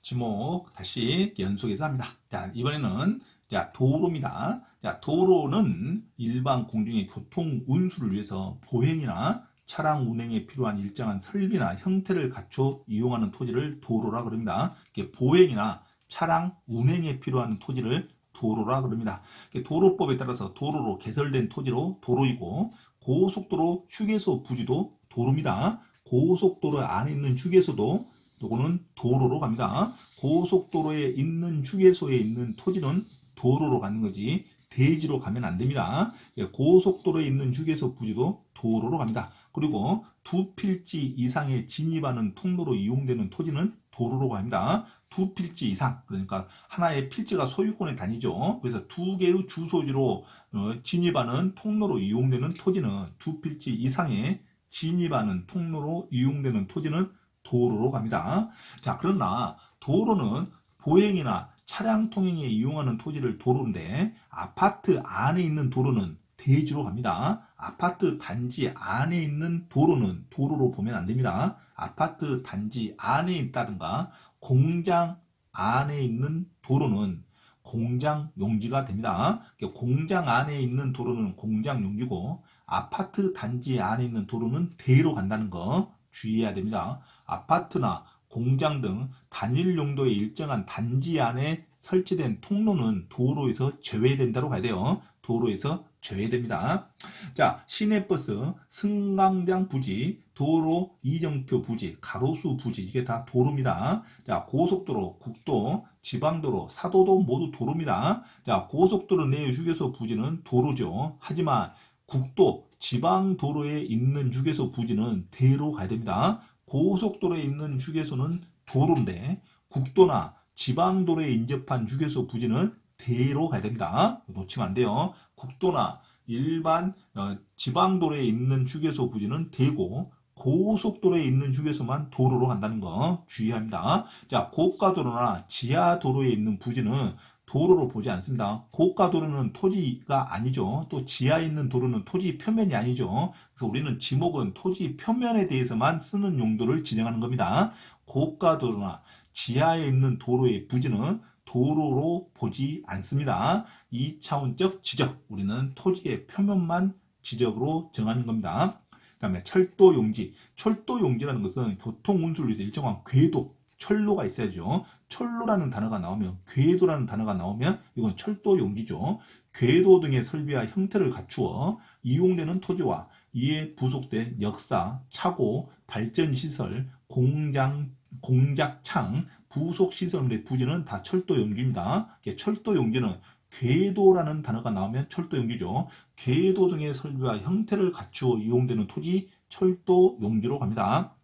지목 다시 연속해서 합니다. 자, 이번에는 도로입니다. 자, 도로는 일반 공중의 교통 운수를 위해서 보행이나 차량 운행에 필요한 일정한 설비나 형태를 갖춰 이용하는 토지를 도로라 그럽니다. 보행이나 차량 운행에 필요한 토지를 도로라 그럽니다. 도로법에 따라서 도로로 개설된 토지로 도로이고, 고속도로 휴게소 부지도 도로입니다. 고속도로 안에 있는 휴게소도 요거는 도로로 갑니다. 고속도로에 있는 휴게소에 있는 토지는 도로로 가는 거지 대지로 가면 안 됩니다. 고속도로에 있는 휴게소 부지도 도로로 갑니다. 그리고 두 필지 이상에 진입하는 통로로 이용되는 토지는 도로로 갑니다. 두 필지 이상, 그러니까 하나의 필지가 소유권의 단위죠. 그래서 두 개의 주소지로 진입하는 통로로 이용되는 토지는, 두 필지 이상에 진입하는 통로로 이용되는 토지는 도로로 갑니다. 자, 그러나 도로는 보행이나 차량 통행에 이용하는 토지를 도로인데, 아파트 안에 있는 도로는 대지로 갑니다. 아파트 단지 안에 있는 도로는 도로로 보면 안 됩니다. 아파트 단지 안에 있다든가 공장 안에 있는 도로는 공장 용지가 됩니다. 공장 안에 있는 도로는 공장 용지고, 아파트 단지 안에 있는 도로는 대로 간다는 거 주의해야 됩니다. 아파트나 공장 등 단일 용도의 일정한 단지 안에 설치된 통로는 도로에서 제외된다고 가야 돼요. 도로에서 제외됩니다. 자, 시내버스, 승강장 부지, 도로 이정표 부지, 가로수 부지, 이게 다 도로입니다. 자, 고속도로, 국도, 지방도로, 사도도 모두 도로입니다. 자, 고속도로 내 휴게소 부지는 도로죠. 하지만 국도, 지방도로에 있는 휴게소 부지는 대로 가야 됩니다. 고속도로에 있는 휴게소는 도로인데, 국도나 지방도로에 인접한 휴게소 부지는 대로 가야 됩니다. 놓치면 안 돼요. 국도나 일반 지방도로에 있는 휴게소 부지는 대고, 고속도로에 있는 휴게소만 도로로 간다는 거 주의합니다. 자, 고가도로나 지하도로에 있는 부지는 도로로 보지 않습니다. 고가도로는 토지가 아니죠. 또 지하에 있는 도로는 토지 표면이 아니죠. 그래서 우리는 지목은 토지 표면에 대해서만 쓰는 용도를 지정하는 겁니다. 고가도로나 지하에 있는 도로의 부지는 도로로 보지 않습니다. 2차원적 지적, 우리는 토지의 표면만 지적으로 정하는 겁니다. 그 다음에 철도 용지. 철도 용지라는 것은 교통 운수를 위해서 일정한 궤도, 철로가 있어야죠. 철로라는 단어가 나오면, 궤도라는 단어가 나오면 이건 철도 용지죠. 궤도 등의 설비와 형태를 갖추어 이용되는 토지와 이에 부속된 역사, 차고, 발전시설, 공작창, 부속시설물의 부지는 다 철도 용지입니다. 철도 용지는 궤도라는 단어가 나오면 철도 용지죠. 궤도 등의 설비와 형태를 갖추어 이용되는 토지, 철도 용지로 갑니다.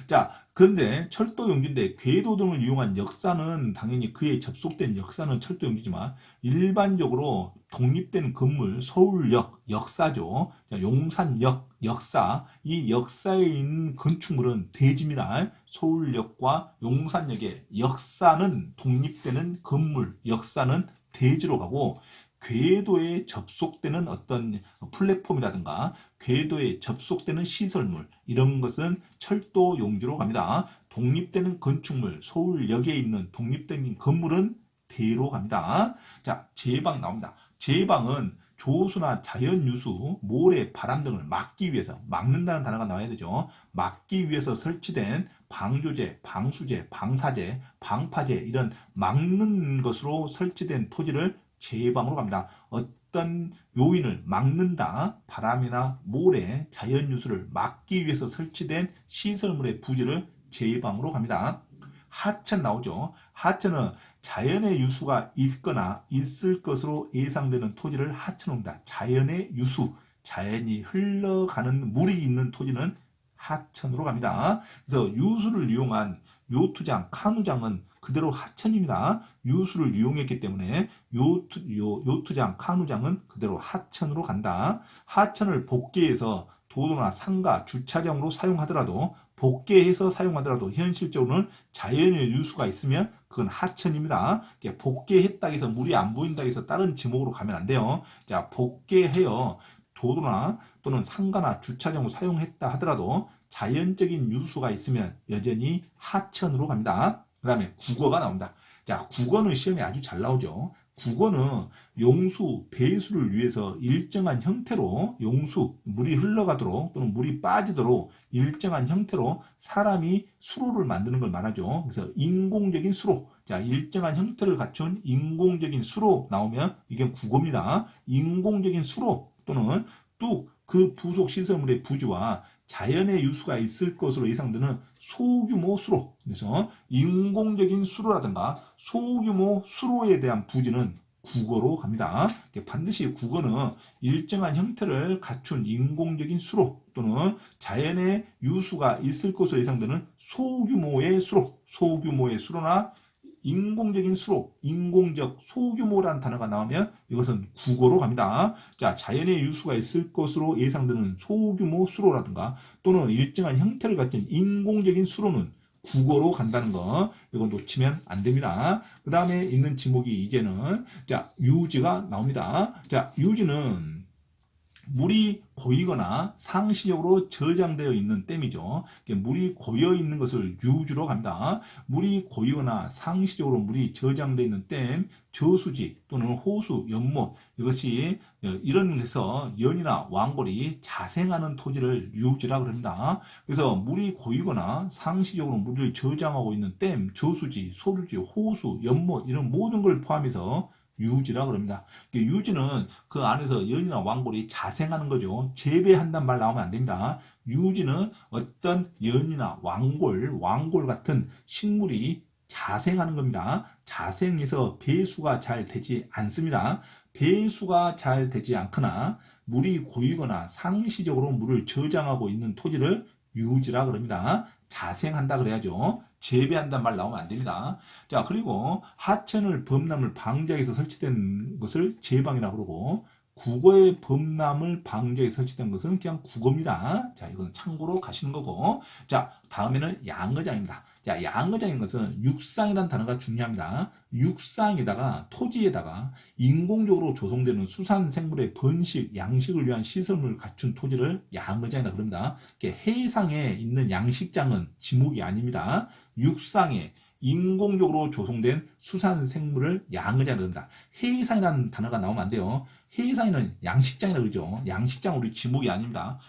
자, 그런데 철도 용지인데 궤도 등을 이용한 역사는 당연히 그에 접속된 역사는 철도 용지지만, 일반적으로 독립된 건물, 서울역, 역사죠. 용산역, 역사, 이 역사에 있는 건축물은 대지입니다. 서울역과 용산역의 역사는 독립되는 건물, 역사는 대지로 가고, 궤도에 접속되는 어떤 플랫폼이라든가 궤도에 접속되는 시설물, 이런 것은 철도 용지로 갑니다. 독립되는 건축물, 서울역에 있는 독립된 건물은 대로 갑니다. 자, 제방 나옵니다. 제방은 조수나 자연유수, 모래, 바람 등을 막기 위해서, 막는다는 단어가 나와야 되죠. 막기 위해서 설치된 방조제, 방수제, 방사제, 방파제, 이런 막는 것으로 설치된 토지를 제방으로 갑니다. 어떤 요인을 막는다, 바람이나 모래, 자연유수를 막기 위해서 설치된 시설물의 부지를 제방으로 갑니다. 하천 나오죠. 하천은 자연의 유수가 있거나 있을 것으로 예상되는 토지를 하천으로 합니다. 자연의 유수, 자연이 흘러가는 물이 있는 토지는 하천으로 갑니다. 그래서 유수를 이용한 요트장, 카누장은 그대로 하천입니다. 유수를 이용했기 때문에 요트장, 카누장은 그대로 하천으로 간다. 하천을 복개해서 도로나 상가, 주차장으로 사용하더라도, 복개해서 사용하더라도 현실적으로는 자연의 유수가 있으면 그건 하천입니다. 복개했다 해서 물이 안 보인다 해서 다른 지목으로 가면 안 돼요. 자, 복개해요. 도로나 또는 상가나 주차장으로 사용했다 하더라도 자연적인 유수가 있으면 여전히 하천으로 갑니다. 그 다음에 국어가 나옵니다. 자, 국어는 시험에 아주 잘 나오죠. 국어는 용수, 배수를 위해서 일정한 형태로 용수, 물이 흘러가도록 또는 물이 빠지도록 일정한 형태로 사람이 수로를 만드는 걸 말하죠. 그래서 인공적인 수로, 자, 일정한 형태를 갖춘 인공적인 수로 나오면 이게 국어입니다. 인공적인 수로 또는 뚝, 그 부속 시설물의 부지와 자연의 유수가 있을 것으로 예상되는 소규모 수로, 그래서 인공적인 수로라든가 소규모 수로에 대한 부지는 국어로 갑니다. 반드시 국어는 일정한 형태를 갖춘 인공적인 수로 또는 자연의 유수가 있을 것으로 예상되는 소규모의 수로나 인공적인 수로, 인공적, 소규모라는 단어가 나오면 이것은 국어로 갑니다. 자, 자연의 유수가 있을 것으로 예상되는 소규모 수로라든가 또는 일정한 형태를 갖춘 인공적인 수로는 국어로 간다는 거, 이거 놓치면 안 됩니다. 그 다음에 있는 지목이 이제는, 자, 유지가 나옵니다. 자, 유지는 물이 고이거나 상시적으로 저장되어 있는 댐이죠. 물이 고여 있는 것을 유주로 갑니다. 물이 고이거나 상시적으로 물이 저장되어 있는 댐, 저수지 또는 호수, 연못, 이것이 이런 데서 연이나 왕골이 자생하는 토지를 유지라고 합니다. 그래서 물이 고이거나 상시적으로 물을 저장하고 있는 댐, 저수지, 소류지, 호수, 연못 이런 모든 걸 포함해서 유지라고 합니다. 유지는 그 안에서 연이나 왕골이 자생하는 거죠. 재배한다는 말 나오면 안 됩니다. 유지는 어떤 연이나 왕골 같은 식물이 자생하는 겁니다. 자생해서 배수가 잘 되지 않습니다. 배수가 잘 되지 않거나 물이 고이거나 상시적으로 물을 저장하고 있는 토지를 유지라 그럽니다. 자생한다 그래야죠. 재배한다는 말 나오면 안 됩니다. 자, 그리고 하천을 범람을 방지하기 위해서 설치된 것을 제방이라고 그러고 국어의 범람을 방지하기 위해서 설치된 것은 그냥 국어입니다. 자, 이건 참고로 가시는 거고. 자, 다음에는 양어장입니다. 자, 양어장인 것은 육상이라는 단어가 중요합니다. 육상에다가 토지에다가 인공적으로 조성되는 수산 생물의 번식, 양식을 위한 시설물을 갖춘 토지를 양어장이라고 합니다. 해상에 있는 양식장은 지목이 아닙니다. 육상에 인공적으로 조성된 수산 생물을 양어장이라고 합니다. 해상이라는 단어가 나오면 안 돼요. 해상에는 양식장이라고 그러죠. 양식장 우리 지목이 아닙니다.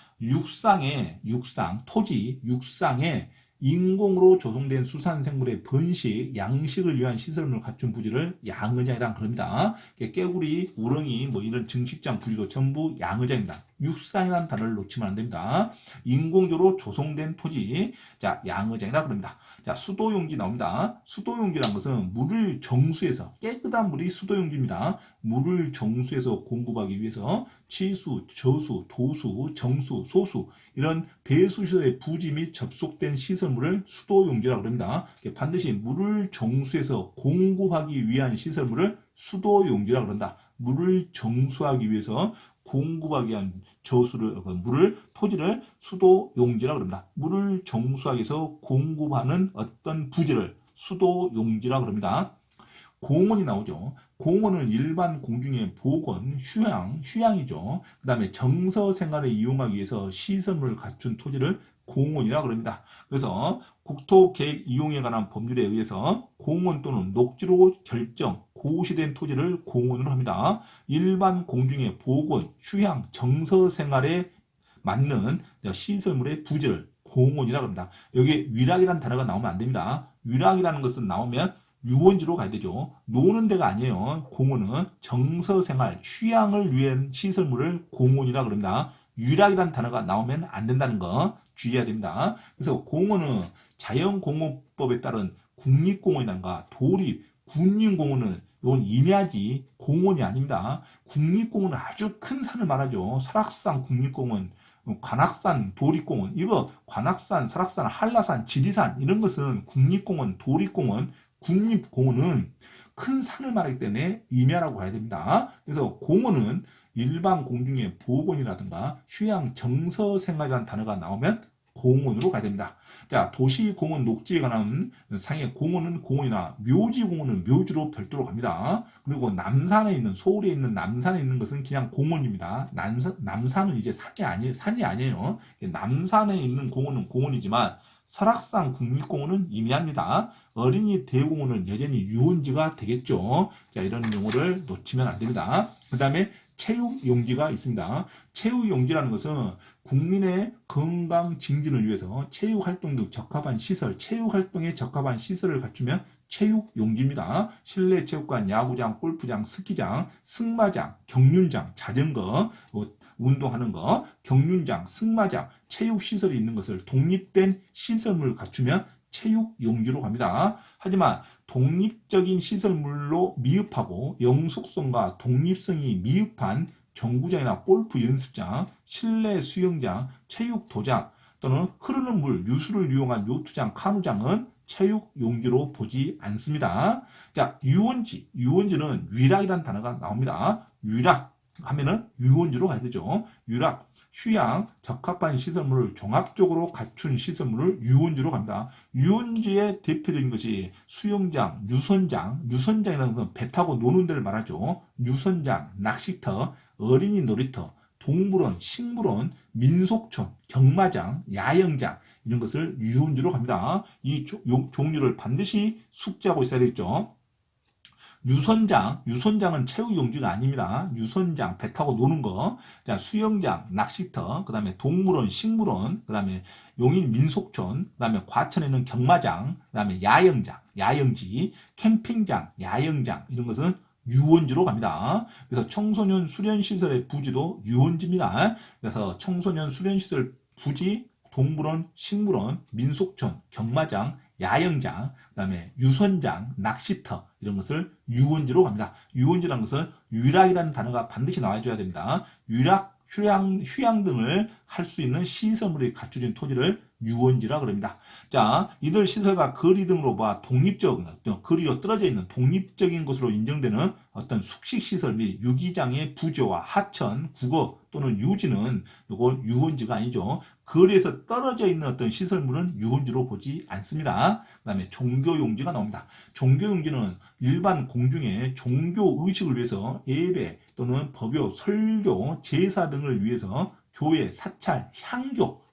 토지, 육상에 인공으로 조성된 수산생물의 번식, 양식을 위한 시설물을 갖춘 부지를 양어장이라고 그럽니다. 깨구리, 우렁이, 이런 증식장 부지도 전부 양어장입니다. 육상이라는 단어를 놓치면 안 됩니다. 인공적으로 조성된 토지, 자, 양어장이라고 그럽니다. 자, 수도용지 나옵니다. 수도용지란 것은 물을 정수해서, 깨끗한 물이 수도용지입니다. 물을 정수해서 공급하기 위해서 치수, 저수, 도수, 정수, 소수 이런 배수시설의 부지 및 접속된 시설물을 수도용지라고 합니다. 반드시 물을 정수해서 공급하기 위한 시설물을 수도용지라고 한다. 물을 정수하기 위해서 공급하기 위한 토지를 수도용지라고 합니다. 물을 정수하기 위해서 공급하는 어떤 부지를 수도용지라고 합니다. 공원이 나오죠. 공원은 일반 공중의 보건, 휴양이죠. 그 다음에 정서 생활을 이용하기 위해서 시설물을 갖춘 토지를 공원이라고 합니다. 그래서 국토계획 이용에 관한 법률에 의해서 공원 또는 녹지로 고시된 토지를 공원으로 합니다. 일반 공중의 보건, 휴양, 정서 생활에 맞는 시설물의 부지를 공원이라고 합니다. 여기 위락이라는 단어가 나오면 안 됩니다. 위락이라는 것은 나오면 유원지로 가야 되죠. 노는 데가 아니에요. 공원은 정서생활, 휴양을 위한 시설물을 공원이라고 합니다. 유락이라는 단어가 나오면 안 된다는 거 주의해야 됩니다. 그래서 공원은 자연공원법에 따른 국립공원이란가 군림공원은 이건 임야지 공원이 아닙니다. 국립공원은 아주 큰 산을 말하죠. 설악산 국립공원, 관악산 도립공원, 이거 관악산, 설악산, 한라산, 지리산 이런 것은 국립공원, 도립공원, 국립공원은 큰 산을 말하기 때문에 임야라고 해야 됩니다. 그래서 공원은 일반 공중의 보건이라든가 휴양, 정서생활이라는 단어가 나오면 공원으로 가야 됩니다. 자, 도시공원 녹지에 관한 상해 공원은 공원이나 묘지공원은 묘지로 별도로 갑니다. 그리고 서울에 있는 남산에 있는 것은 그냥 공원입니다. 남산은 이제 산이 아니에요. 남산에 있는 공원은 공원이지만 설악산 국립공원은 임야입니다. 어린이 대공원은 여전히 유원지가 되겠죠. 자, 이런 용어를 놓치면 안 됩니다. 그 다음에 체육용지가 있습니다. 체육용지라는 것은 국민의 건강 증진을 위해서 체육활동 등 적합한 시설, 체육활동에 적합한 시설을 갖추면 체육용지입니다. 실내 체육관, 야구장, 골프장, 스키장, 승마장, 경륜장, 자전거, 운동하는 거, 경륜장, 승마장, 체육시설이 있는 것을 독립된 시설물을 갖추면 체육용지로 갑니다. 하지만 독립적인 시설물로 미흡하고 영속성과 독립성이 미흡한 정구장이나 골프 연습장, 실내 수영장, 체육도장 또는 흐르는 물, 유수를 이용한 요트장, 카누장은 체육용지로 보지 않습니다. 자, 유원지는 위락이라는 단어가 나옵니다. 위락 하면은 유원지로 가야 되죠. 유락, 휴양, 적합한 시설물을 종합적으로 갖춘 시설물을 유원지로 갑니다. 유원지의 대표적인 것이 수영장, 유선장이라는 것은 배 타고 노는 데를 말하죠. 유선장, 낚시터, 어린이 놀이터, 동물원, 식물원, 민속촌, 경마장, 야영장 이런 것을 유원지로 갑니다. 이 종류를 반드시 숙지하고 있어야 되겠죠. 유선장은 체육용지가 아닙니다. 유선장, 배 타고 노는 거. 자, 수영장, 낚시터, 그 다음에 동물원, 식물원, 그 다음에 용인 민속촌, 그 다음에 과천에 있는 경마장, 그 다음에 야영장, 야영지, 캠핑장, 야영장, 이런 것은 유원지로 갑니다. 그래서 청소년 수련시설의 부지도 유원지입니다. 그래서 청소년 수련시설 부지, 동물원, 식물원, 민속촌, 경마장, 야영장, 그 다음에 유선장, 낚시터 이런 것을 유원지로 갑니다. 유원지라는 것은 유락이라는 단어가 반드시 나와줘야 됩니다. 유락, 휴양 등을 할 수 있는 시설물이 갖춰진 토지를 유원지라 그럽니다. 자, 이들 시설과 거리 등으로 봐 거리로 떨어져 있는 독립적인 것으로 인정되는 어떤 숙식시설 및 유기장의 부지와 하천, 국어 또는 유지는 이거 유원지가 아니죠. 거리에서 떨어져 있는 어떤 시설물은 유원지로 보지 않습니다. 그 다음에 종교용지가 나옵니다. 종교용지는 일반 공중에 종교의식을 위해서 예배 또는 법요, 설교, 제사 등을 위해서 교회, 사찰,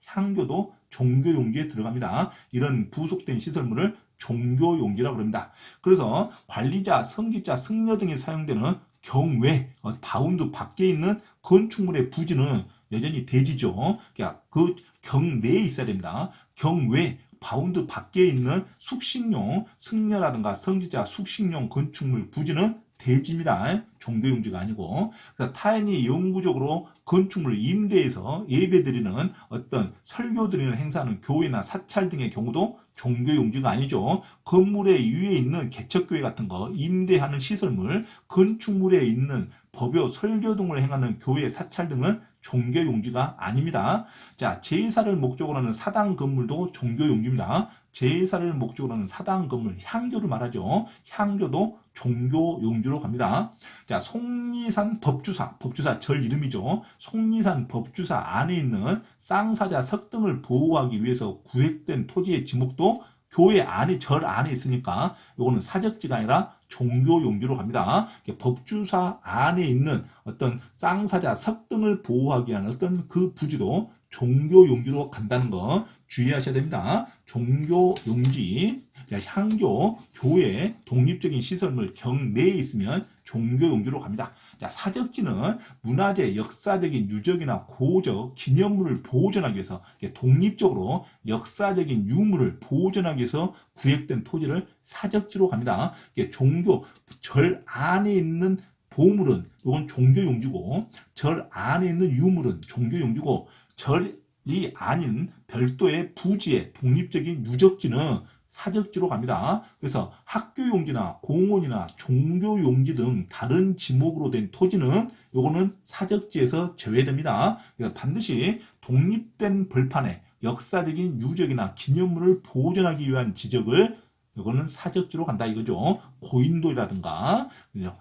향교도 종교용지에 들어갑니다. 이런 부속된 시설물을 종교용지라고 합니다. 그래서 관리자, 성직자, 승려 등에 사용되는 경외, 바운드 밖에 있는 건축물의 부지는 여전히 대지죠. 그러니까 그 경내에 있어야 됩니다. 경외, 바운드 밖에 있는 숙식용, 승려라든가 성직자 숙식용 건축물 부지는 대지입니다. 종교용지가 아니고. 그래서 타인이 영구적으로 건축물을 임대해서 예배드리는 어떤 설교드리는 행사하는 교회나 사찰 등의 경우도 종교용지가 아니죠. 건물에 위에 있는 개척교회 같은 거 임대하는 시설물, 건축물에 있는 법요, 설교 등을 행하는 교회, 사찰 등은 종교용지가 아닙니다. 자, 제사를 목적으로 하는 사당 건물도 종교용지입니다. 제사를 목적으로 하는 사당 건물, 향교를 말하죠. 향교도 종교용지로 갑니다. 자, 속리산 법주사 절 이름이죠. 속리산 법주사 안에 있는 쌍사자 석등을 보호하기 위해서 구획된 토지의 지목도 교회 안에, 절 안에 있으니까 이거는 사적지가 아니라 종교용지로 갑니다. 법주사 안에 있는 어떤 쌍사자 석등을 보호하기 위한 어떤 그 부지도 종교용지로 간다는 거 주의하셔야 됩니다. 종교용지, 향교, 교회, 독립적인 시설물 경내에 있으면 종교용지로 갑니다. 자, 사적지는 문화재, 역사적인 유적이나 고적, 기념물을 보존하기 위해서 독립적으로 역사적인 유물을 보존하기 위해서 구획된 토지를 사적지로 갑니다. 종교, 절 안에 있는 보물은 이건 종교용지고, 절 안에 있는 유물은 종교용지고, 절이 아닌 별도의 부지의 독립적인 유적지는 사적지로 갑니다. 그래서 학교용지나 공원이나 종교용지 등 다른 지목으로 된 토지는 요거는 사적지에서 제외됩니다. 그래서 반드시 독립된 벌판에 역사적인 유적이나 기념물을 보존하기 위한 지적을 이거는 사적지로 간다 이거죠. 고인돌이라든가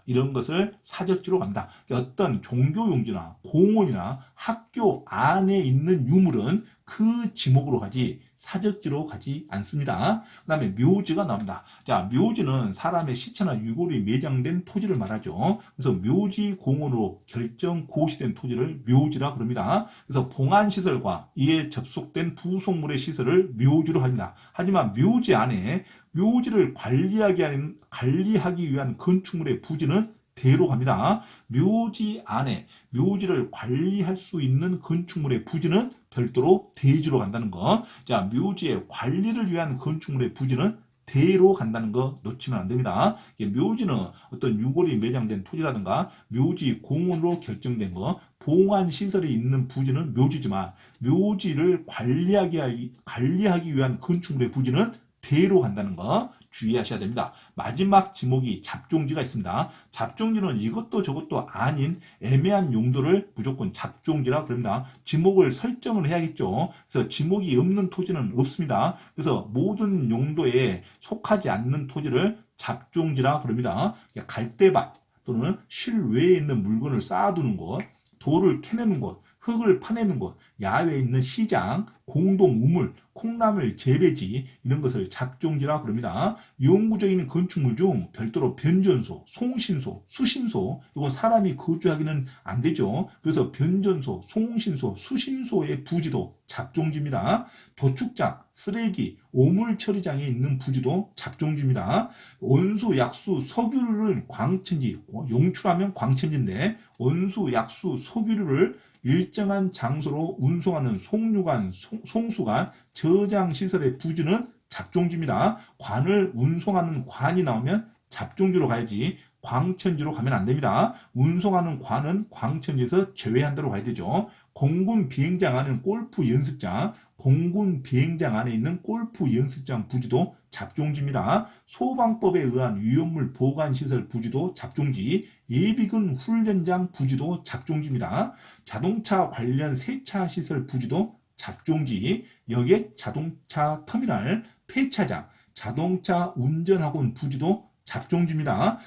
이런 것을 사적지로 간다. 어떤 종교용지나 공원이나 학교 안에 있는 유물은 그 지목으로 가지 사적지로 가지 않습니다. 그 다음에 묘지가 나옵니다. 자, 묘지는 사람의 시체나 유골이 매장된 토지를 말하죠. 그래서 묘지 공원으로 결정 고시된 토지를 묘지라 그럽니다. 그래서 봉안시설과 이에 접속된 부속물의 시설을 묘지로 합니다. 하지만 묘지 안에 묘지를 관리하기 위한 건축물의 부지는 대로 갑니다. 묘지 안에 묘지를 관리할 수 있는 건축물의 부지는 별도로 대지로 간다는 거. 자, 묘지의 관리를 위한 건축물의 부지는 대로 간다는 거 놓치면 안 됩니다. 묘지는 어떤 유골이 매장된 토지라든가 묘지 공원으로 결정된 거, 봉안 시설이 있는 부지는 묘지지만 묘지를 관리하기 위한 건축물의 부지는 대로 간다는 거 주의하셔야 됩니다. 마지막 지목이 잡종지가 있습니다. 잡종지는 이것도 저것도 아닌 애매한 용도를 무조건 잡종지라 그럽니다. 지목을 설정을 해야겠죠. 그래서 지목이 없는 토지는 없습니다. 그래서 모든 용도에 속하지 않는 토지를 잡종지라 그럽니다. 갈대밭 또는 실외에 있는 물건을 쌓아두는 곳, 돌을 캐내는 곳, 흙을 파내는 곳, 야외에 있는 시장, 공동 우물, 콩나물 재배지 이런 것을 잡종지라 그럽니다. 영구적인 건축물 중 별도로 변전소, 송신소, 수신소 이건 사람이 거주하기는 안 되죠. 그래서 변전소, 송신소, 수신소의 부지도 잡종지입니다. 도축장, 쓰레기, 오물 처리장에 있는 부지도 잡종지입니다. 원수, 약수, 석유를 광천지, 용출하면 광천지인데 원수, 약수, 석유를 일정한 장소로 운송하는 송유관, 송수관, 저장시설의 부지는 잡종지입니다. 관을 운송하는 관이 나오면 잡종지로 가야지 광천지로 가면 안 됩니다. 운송하는 관은 광천지에서 제외한다로 가야 되죠. 공군 비행장 안에는 골프 연습장, 공군 비행장 안에 있는 골프 연습장 부지도 잡종지입니다. 소방법에 의한 위험물 보관시설 부지도 잡종지, 예비군 훈련장 부지도 잡종지입니다. 자동차 관련 세차시설 부지도 잡종지, 여객 자동차 터미널, 폐차장, 자동차 운전학원 부지도 잡종지입니다.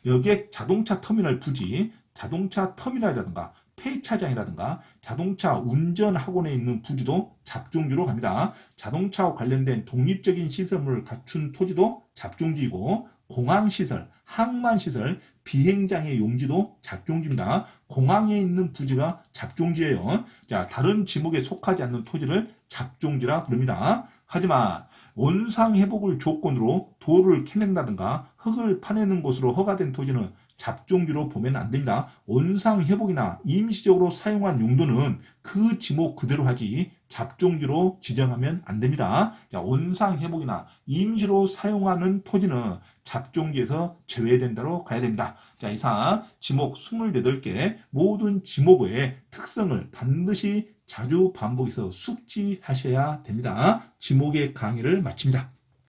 여객 자동차 터미널 부지, 자동차 터미널이라든가 폐차장이라든가 자동차 운전학원에 있는 부지도 잡종지로 갑니다. 자동차와 관련된 독립적인 시설물을 갖춘 토지도 잡종지이고 공항시설, 항만시설, 비행장의 용지도 잡종지입니다. 공항에 있는 부지가 잡종지예요. 자, 다른 지목에 속하지 않는 토지를 잡종지라 부릅니다. 하지만 원상회복을 조건으로 돌을 캐낸다든가 흙을 파내는 것으로 허가된 토지는 잡종지로 보면 안 됩니다. 원상회복이나 임시적으로 사용한 용도는 그 지목 그대로 하지 잡종지로 지정하면 안 됩니다. 자, 원상회복이나 임시로 사용하는 토지는 잡종지에서 제외된다로 가야 됩니다. 자, 이상 지목 28개 모든 지목의 특성을 반드시 자주 반복해서 숙지하셔야 됩니다. 지목의 강의를 마칩니다.